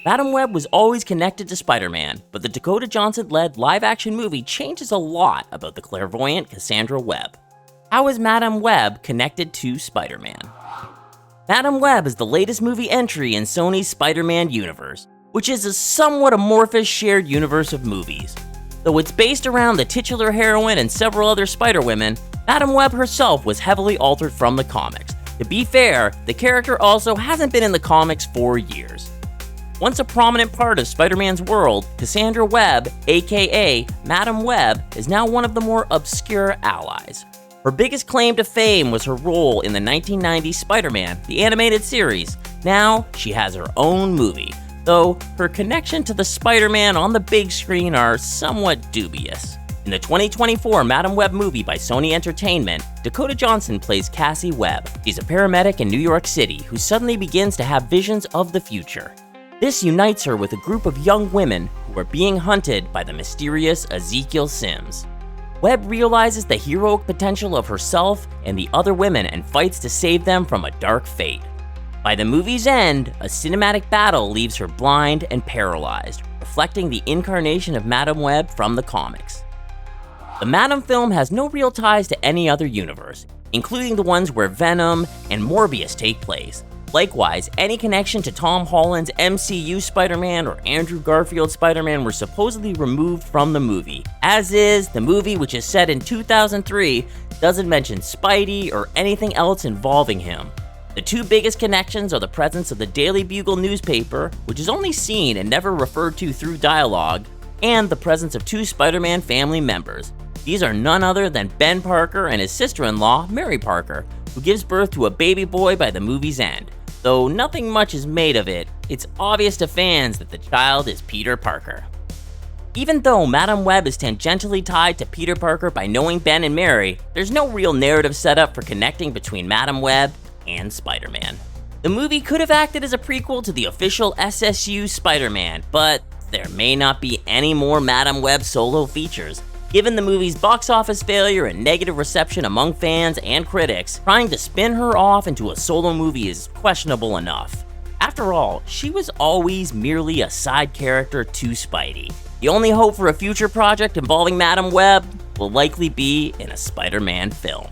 Madam Web was always connected to Spider-Man, but the Dakota Johnson-led live-action movie changes a lot about the clairvoyant Cassandra Webb. How is Madam Web connected to Spider-Man? Madam Web is the latest movie entry in Sony's Spider-Man universe, which is a somewhat amorphous shared universe of movies. Though it's based around the titular heroine and several other Spider-Women, Madam Web herself was heavily altered from the comics. To be fair, the character also hasn't been in the comics for years. Once a prominent part of Spider-Man's world, Cassandra Webb, aka Madam Web, is now one of the more obscure allies. Her biggest claim to fame was her role in the 1990 Spider-Man, the animated series. Now, she has her own movie, though her connection to the Spider-Man on the big screen are somewhat dubious. In the 2024 Madam Web movie by Sony Entertainment, Dakota Johnson plays Cassie Webb. She's a paramedic in New York City who suddenly begins to have visions of the future. This unites her with a group of young women who are being hunted by the mysterious Ezekiel Sims. Webb realizes the heroic potential of herself and the other women and fights to save them from a dark fate. By the movie's end, a cinematic battle leaves her blind and paralyzed, reflecting the incarnation of Madam Web from the comics. The Madam film has no real ties to any other universe, including the ones where Venom and Morbius take place. Likewise, any connection to Tom Holland's MCU Spider-Man or Andrew Garfield's Spider-Man were supposedly removed from the movie. As is, the movie, which is set in 2003, doesn't mention Spidey or anything else involving him. The two biggest connections are the presence of the Daily Bugle newspaper, which is only seen and never referred to through dialogue, and the presence of two Spider-Man family members. These are none other than Ben Parker and his sister-in-law, Mary Parker, who gives birth to a baby boy by the movie's end. Though nothing much is made of it, it's obvious to fans that the child is Peter Parker. Even though Madam Web is tangentially tied to Peter Parker by knowing Ben and Mary, there's no real narrative setup for connecting between Madam Web and Spider-Man. The movie could have acted as a prequel to the official SSU Spider-Man, but there may not be any more Madam Web solo features. Given the movie's box office failure and negative reception among fans and critics, trying to spin her off into a solo movie is questionable enough. After all, she was always merely a side character to Spidey. The only hope for a future project involving Madam Web will likely be in a Spider-Man film.